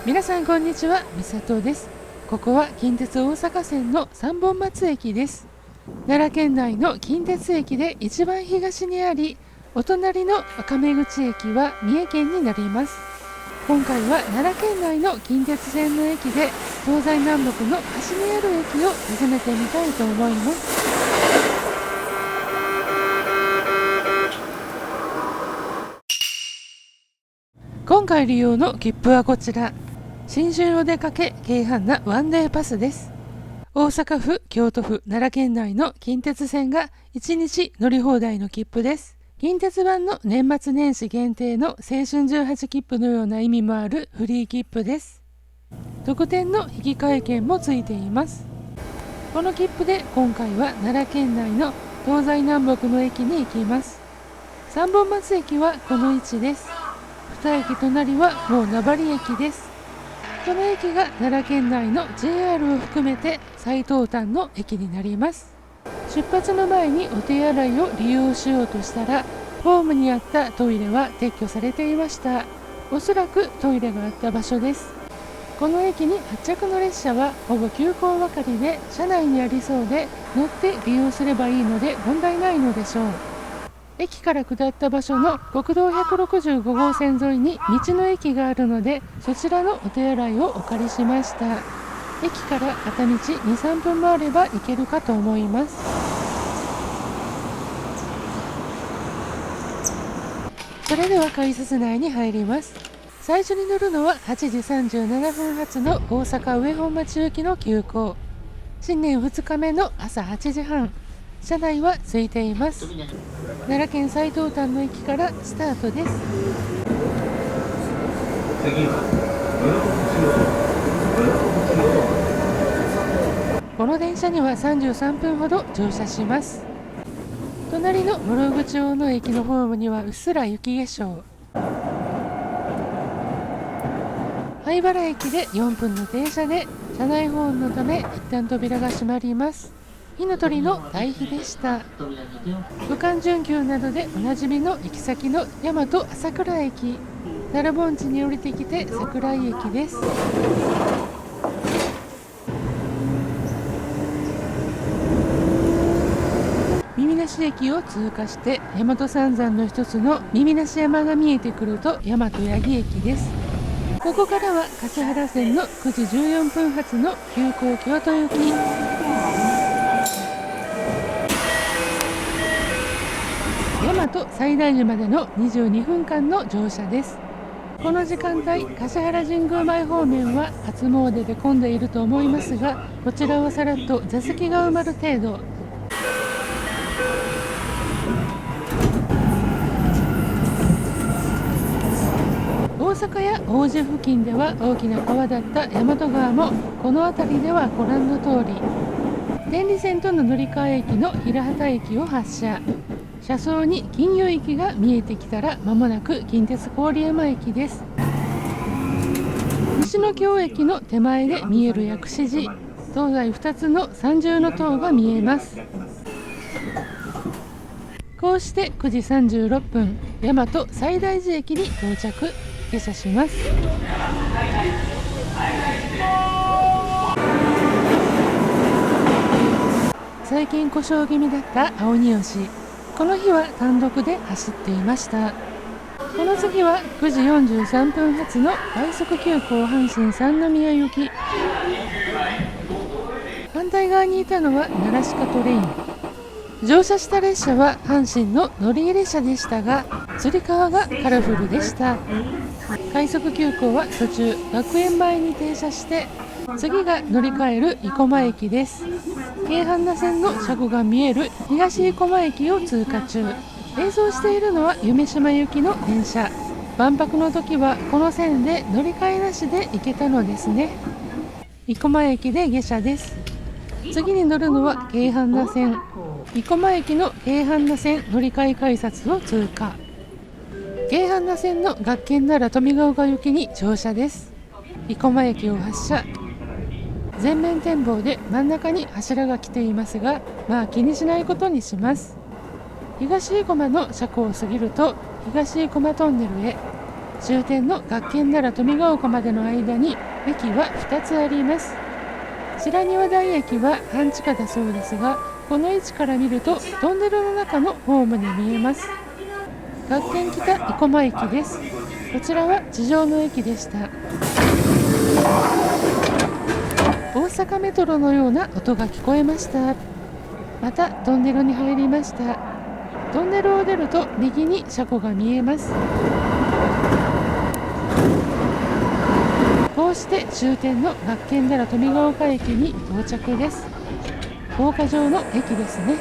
皆さんこんにちは、みさとです。ここは近鉄大阪線の三本松駅です。奈良県内の近鉄駅で一番東にあり、お隣の赤目口駅は三重県になります。今回は奈良県内の近鉄線の駅で東西南北の端にある駅を訪ねてみたいと思います。今回利用の切符はこちら。新春お出かけ京阪なワンデーパスです。大阪府、京都府、奈良県内の近鉄線が1日乗り放題の切符です。近鉄版の年末年始限定の青春18切符のような意味もあるフリー切符です。特典の引換券もついています。この切符で今回は奈良県内の東西南北の駅に行きます。三本松駅はこの位置です。2駅隣はもう名張駅です。この駅が奈良県内の JR を含めて最東端の駅になります。出発の前にお手洗いを利用しようとしたら、ホームにあったトイレは撤去されていました。おそらくトイレがあった場所です。この駅に発着の列車はほぼ急行ばかりで車内にありそうで、乗って利用すればいいので問題ないのでしょう。駅から下った場所の国道165号線沿いに道の駅があるので、そちらのお手洗いをお借りしました。駅から片道 2,3 分もあれば行けるかと思います。それでは改札内に入ります。最初に乗るのは8時37分発の大阪上本町行きの急行。新年2日目の朝8時半。車内は空いています。奈良県最東端の駅からスタートです。この電車には33分ほど乗車します。隣の室口大野駅のホームにはうっすら雪化粧。灰原駅で4分の停車で、車内保温のため一旦扉が閉まります。火の鳥の対比でした。武漢準急などでおなじみの行き先の大和朝倉駅。奈良盆地に降りてきて桜井駅です。耳なし駅を通過して大和三山の一つの耳なし山が見えてくると大和八木駅です。ここからは橿原線の9時14分発の急行京都行き。大和西大寺までの22分間の乗車です。この時間帯、橿原神宮前方面は初詣で混んでいると思いますが、こちらはさらっと座席が埋まる程度。大阪や王子付近では大きな川だった大和川も、この辺りではご覧の通り。天理線との乗り換え駅の平畑駅を発車。車窓に金魚駅が見えてきたら間もなく近鉄郡山駅です。西の京駅の手前で見える薬師寺、東西2つの三重塔が見えます。こうして9時36分、大和西大寺駅に到着、下車します。最近故障気味だった青荷吉。この日は単独で走っていました。この次は9時43分発の快速急行阪神三宮行き。反対側にいたのは奈良鹿トレイン。乗車した列車は阪神の乗り入れ車でしたが、つり革がカラフルでした。快速急行は途中学園前に停車して、次が乗り換える生駒駅です。京阪奈線の車庫が見える東生駒駅を通過中。並走しているのは夢洲行きの電車。万博の時はこの線で乗り換えなしで行けたのですね。生駒駅で下車です。次に乗るのは京阪奈線。生駒駅の京阪奈線乗り換え改札を通過。京阪奈線の学研奈良富ヶ丘行きに乗車です。生駒駅を発車。前面展望で真ん中に柱が来ていますが、まあ気にしないことにします。東生駒の車庫を過ぎると東生駒トンネルへ。終点の学研奈良富ヶ丘までの間に駅は2つあります。白庭台駅は半地下だそうですが、この位置から見るとトンネルの中のホームに見えます。学研北生駒駅です。こちらは地上の駅でした。大阪メトロのような音が聞こえました。またトンネルに入りました。トンネルを出ると右に車庫が見えます。こうして終点の学研奈良富ヶ丘駅に到着です。高架上の駅ですね。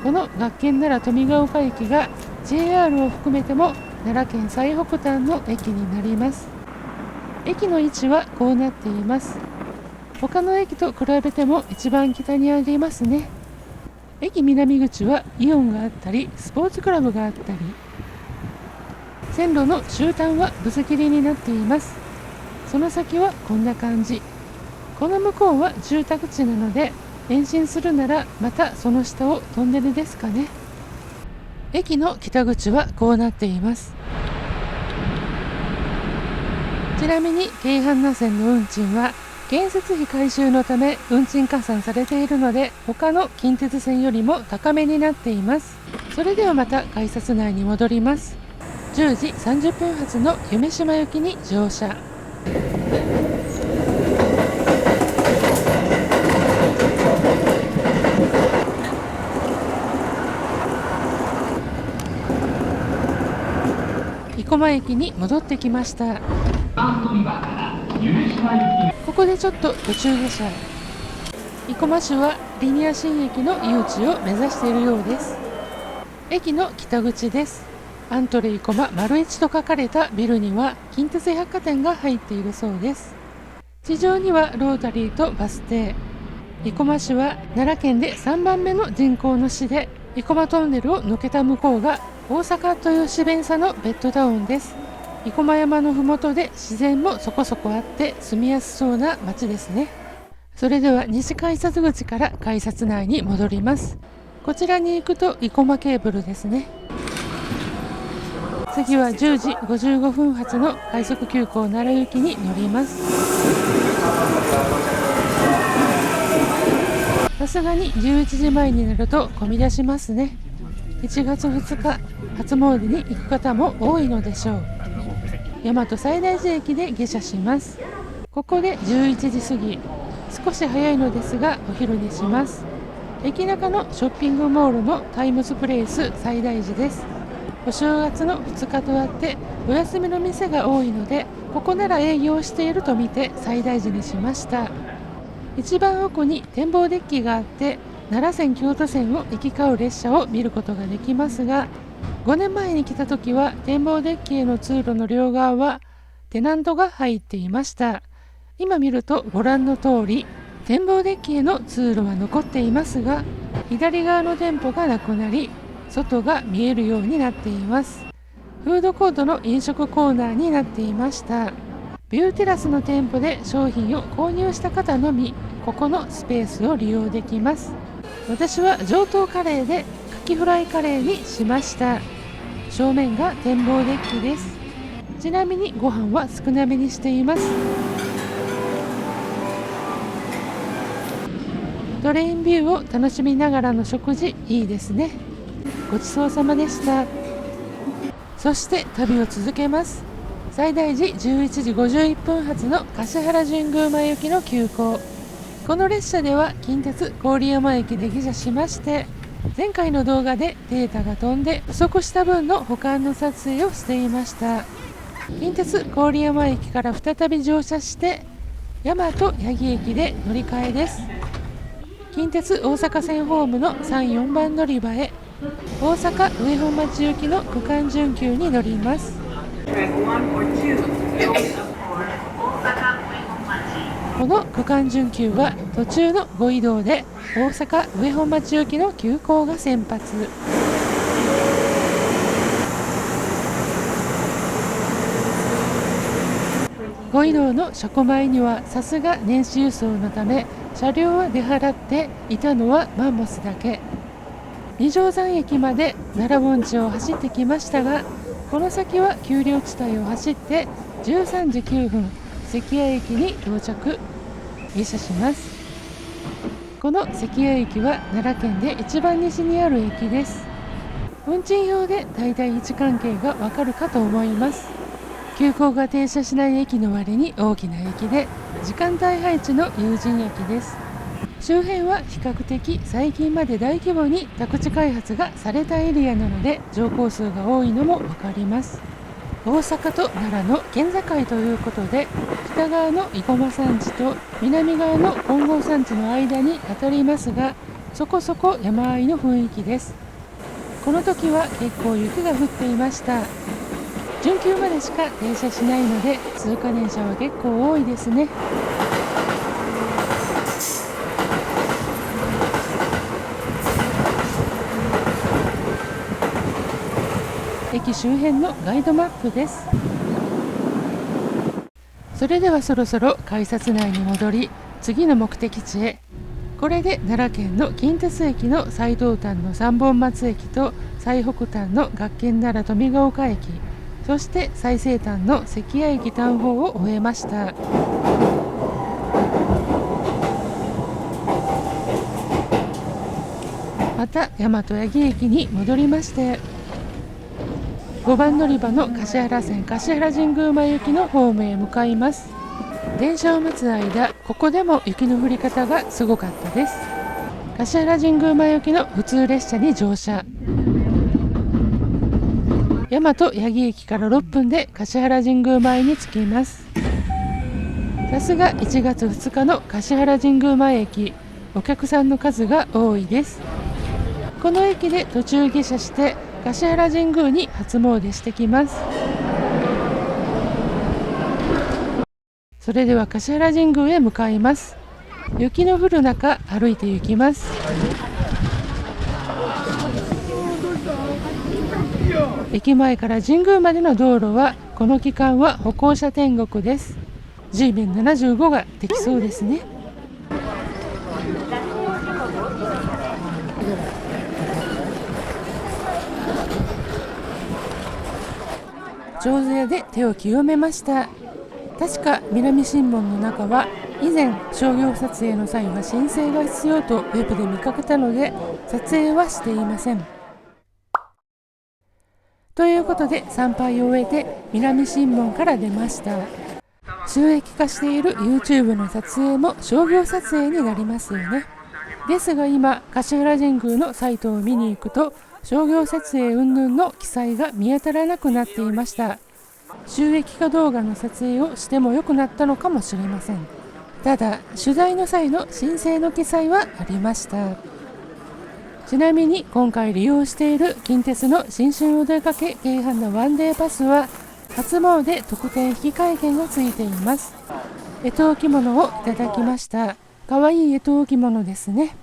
この学研奈良富ヶ丘駅が JR を含めても奈良県最北端の駅になります。駅の位置はこうなっています。他の駅と比べても一番北にありますね。駅南口はイオンがあったりスポーツクラブがあったり、線路の終端はぶつ切りになっています。その先はこんな感じ。この向こうは住宅地なので延伸するならまたその下をトンネルですかね。駅の北口はこうなっています。ちなみに京阪奈線の運賃は建設費回収のため運賃加算されているので、他の近鉄線よりも高めになっています。それではまた改札内に戻ります。10時30分発の夢洲行きに乗車。生駒駅に戻ってきました。ここでちょっと途中下車。生駒市はリニア新駅の誘致を目指しているようです。駅の北口です。アントレ生駒丸一と書かれたビルには近鉄百貨店が入っているそうです。地上にはロータリーとバス停。生駒市は奈良県で3番目の人口の市で、生駒トンネルを抜けた向こうが大阪という市弁差のベッドタウンです。生駒山のふもとで自然もそこそこあって住みやすそうな街ですね。それでは西改札口から改札内に戻ります。こちらに行くと生駒ケーブルですね。次は10時55分発の快速急行奈良行きに乗ります。さすがに11時前になると混み出しますね。1月2日初詣に行く方も多いのでしょう。大和西大寺駅で下車します。ここで11時過ぎ、少し早いのですがお昼にします。駅中のショッピングモールのタイムズプレイス西大寺です。お正月の2日とあってお休みの店が多いので、ここなら営業していると見て西大寺にしました。一番奥に展望デッキがあって、奈良線京都線を行き交う列車を見ることができますが、5年前に来た時は展望デッキへの通路の両側はテナントが入っていました。今見るとご覧の通り展望デッキへの通路は残っていますが、左側の店舗がなくなり外が見えるようになっています。フードコートの飲食コーナーになっていました。ビューテラスの店舗で商品を購入した方のみここのスペースを利用できます。私は上等カレーでカキフライカレーにしました。正面が展望デッキです。ちなみにご飯は少なめにしています。トレインビューを楽しみながらの食事いいですね。ごちそうさまでした。そして旅を続けます。西大寺11時51分発の橿原神宮前行きの急行。この列車では近鉄郡山駅で下車しまして、前回の動画でデータが飛んで不足した分の保管の撮影をしていました。近鉄郡山駅から再び乗車して大和八木駅で乗り換えです。近鉄大阪線ホームの3、4番乗り場へ大阪上本町行きの区間準急に乗ります。この区間準急は途中のご移動で大阪上本町行きの急行が先発。ご移動の車庫前にはさすが年始輸送のため車両は出払っていたのはマンモスだけ。二条山駅まで奈良盆地を走ってきましたが、この先は丘陵地帯を走って13時9分関谷駅に到着、下車します。この関谷駅は奈良県で一番西にある駅です。運賃表でだいたい位置関係がわかるかと思います。急行が停車しない駅の割に大きな駅で、時間帯配置の有人駅です。周辺は比較的最近まで大規模に宅地開発がされたエリアなので、乗降数が多いのもわかります。大阪と奈良の県境ということで、北側の生駒山地と南側の金剛山地の間に当たりますが、そこそこ山あいの雰囲気です。この時は結構雪が降っていました。準急までしか停車しないので、通過電車は結構多いですね。駅周辺のガイドマップです。それではそろそろ改札内に戻り、次の目的地へ。これで奈良県の近鉄駅の最東端の三本松駅と最北端の学研奈良富ヶ丘駅、そして最西端の関谷駅端方を終えました。また大和八木駅に戻りまして、5番乗り場の橿原線橿原神宮前行きのホームへ向かいます。電車を待つ間、ここでも雪の降り方がすごかったです。橿原神宮前行きの普通列車に乗車。大和八木駅から6分で橿原神宮前に着きます。さすが1月2日の橿原神宮前駅、お客さんの数が多いです。この駅で途中下車して橿原神宮に初詣してきます。それでは橿原神宮へ向かいます。雪の降る中歩いて行きます。駅前から神宮までの道路はこの期間は歩行者天国です。 G 面75ができそうですね。上手屋で手を清めました。確か南新門の中は以前商業撮影の際は申請が必要とウェブで見かけたので、撮影はしていません。ということで参拝を終えて南新門から出ました。収益化している YouTube の撮影も商業撮影になりますよね。ですが今橿原神宮のサイトを見に行くと、商業撮影云々の記載が見当たらなくなっていました。収益化動画の撮影をしても良くなったのかもしれません。ただ取材の際の申請の記載はありました。ちなみに今回利用している近鉄の新春お出かけ京阪のワンデーパスは初詣特典引換券がついています。干支置物をいただきました。かわいい干支置物ですね。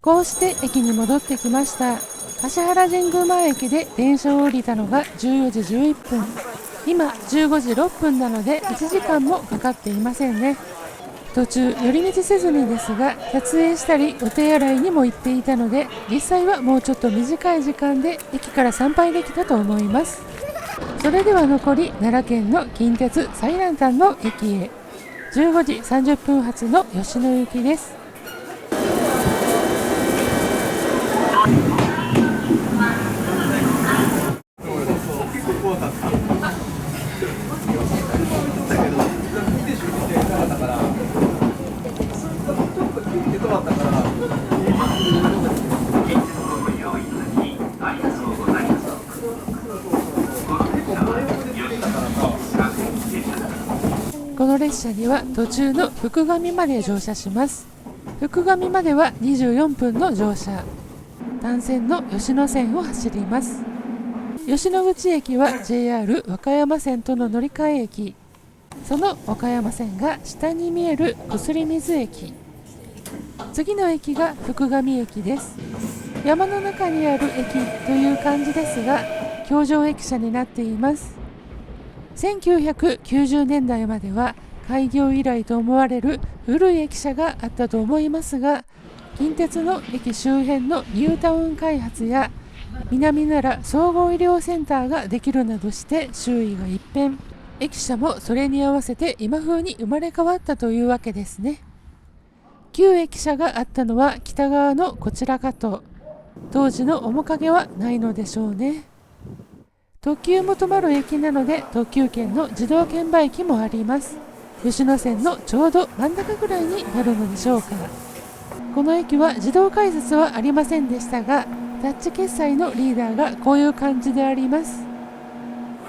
こうして駅に戻ってきました。橿原神宮前駅で電車を降りたのが14時11分。今15時6分なので1時間もかかっていませんね。途中寄り道せずにですが撮影したりお手洗いにも行っていたので、実際はもうちょっと短い時間で駅から参拝できたと思います。それでは残り奈良県の近鉄最南端の駅へ。15時30分発の吉野行きです。この列車には途中の福上まで乗車します。福上までは24分の乗車。単線の吉野線を走ります。吉野口駅は JR 和歌山線との乗り換え駅。その和歌山線が下に見える薬水駅。次の駅が福上駅です。山の中にある駅という感じですが、橋上駅舎になっています。1990年代までは開業以来と思われる古い駅舎があったと思いますが、近鉄の駅周辺のニュータウン開発や南奈良総合医療センターができるなどして周囲が一変、駅舎もそれに合わせて今風に生まれ変わったというわけですね。旧駅舎があったのは北側のこちらかと。当時の面影はないのでしょうね。特急元丸駅なので特急券の自動券売機もあります。吉野線のちょうど真ん中ぐらいになるのでしょうか。この駅は自動改札はありませんでしたが、タッチ決済のリーダーがこういう感じであります。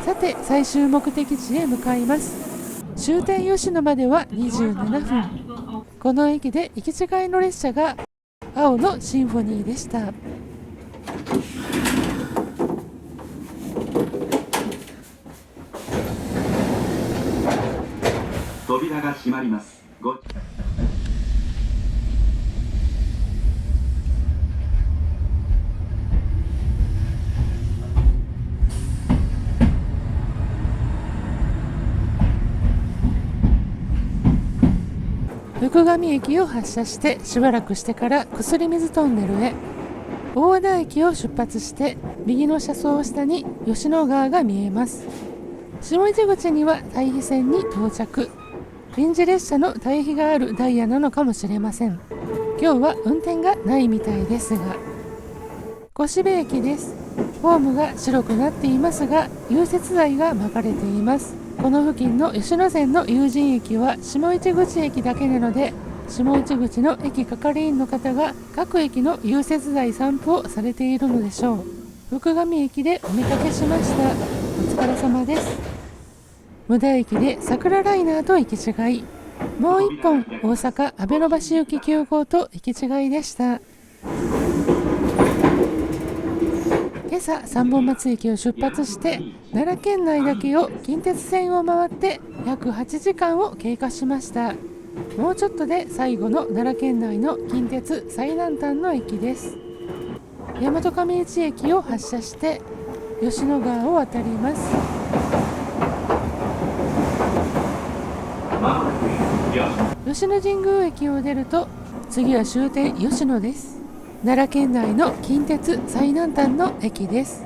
さて最終目的地へ向かいます。終点吉野までは27分。この駅で行き違いの列車が青のシンフォニーでした。扉が閉まります。福上駅を発車してしばらくしてから薬水トンネルへ。大和田駅を出発して右の車窓下に吉野川が見えます。下市口には対比線に到着。臨時列車の対比があるダイヤなのかもしれません。今日は運転がないみたいですが。越部駅です。ホームが白くなっていますが融雪剤が巻かれています。この付近の吉野線の有人駅は下市口駅だけなので、下市口の駅係員の方が各駅の融雪剤散布をされているのでしょう。福上駅でお見かけしました。お疲れ様です。無駄駅で桜ライナーと行き違い、もう一本大阪阿部野橋行き急行と行き違いでした。今朝三本松駅を出発して奈良県内だけを近鉄線を回って約8時間を経過しました。もうちょっとで最後の奈良県内の近鉄最南端の駅です。大和上市駅を発車して吉野川を渡ります。吉野神宮駅を出ると次は終点吉野です。奈良県内の近鉄最南端の駅です。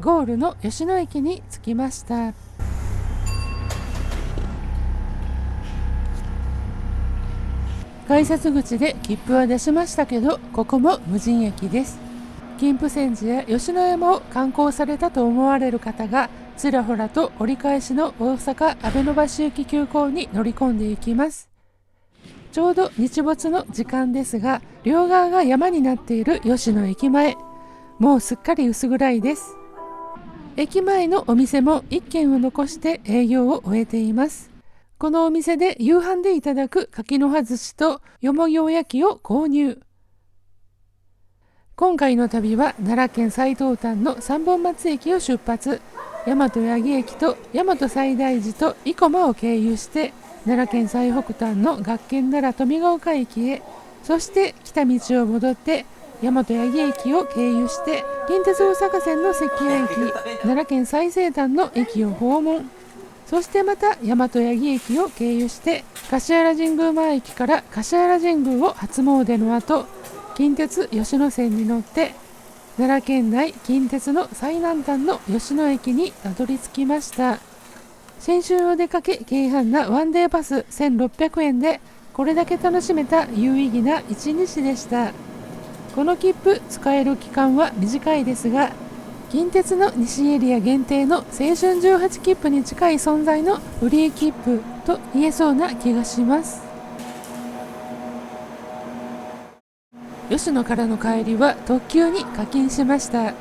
ゴールの吉野駅に着きました。改札口で切符は出しましたけど、ここも無人駅です。金峰山寺や吉野山を観光されたと思われる方がちらほらと折り返しの大阪阿部野橋行き急行に乗り込んでいきます。ちょうど日没の時間ですが、両側が山になっている吉野駅前、もうすっかり薄暗いです。駅前のお店も1軒を残して営業を終えています。このお店で夕飯でいただく柿の葉寿司とよもぎおやきを購入。今回の旅は奈良県最東端の三本松駅を出発、大和八木駅と大和西大寺と生駒を経由して奈良県最北端の学研奈良富ヶ丘駅へ、そして来た道を戻って大和八木駅を経由して近鉄大阪線の関谷駅、奈良県最西端の駅を訪問。そしてまた大和八木駅を経由して橿原神宮前駅から橿原神宮を初詣の後、近鉄吉野線に乗って奈良県内近鉄の最南端の吉野駅にたどり着きました。先週お出かけ軽阪なワンデーパス1600円でこれだけ楽しめた有意義な一日でした。この切符使える期間は短いですが、近鉄の西エリア限定の青春18切符に近い存在のフリー切符と言えそうな気がします。吉野からの帰りは特急に課金しました。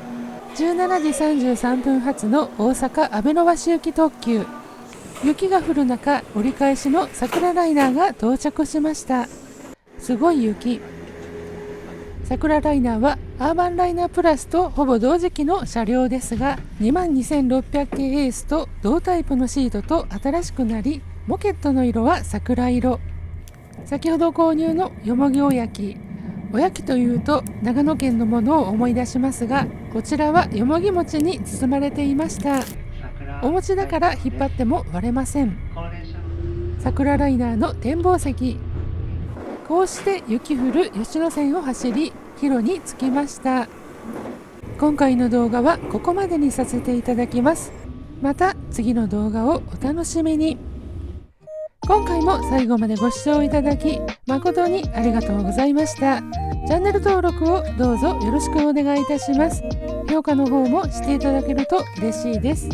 17時33分発の大阪阿部野橋行き特急。雪が降る中、折り返しの桜ライナーが到着しました。すごい雪。桜ライナーはアーバンライナープラスとほぼ同時期の車両ですが、22600系エースと同タイプのシートと新しくなり、モケットの色は桜色。先ほど購入のよもぎおやき。おやきというと長野県のものを思い出しますが、こちらはよもぎ餅に包まれていました。お持ちだから引っ張っても割れません。桜ライナーの展望席。こうして雪降る吉野線を走り、帰路に着きました。今回の動画はここまでにさせていただきます。また次の動画をお楽しみに。今回も最後までご視聴いただき誠にありがとうございました。チャンネル登録をどうぞよろしくお願いいたします。評価の方もしていただけると嬉しいです。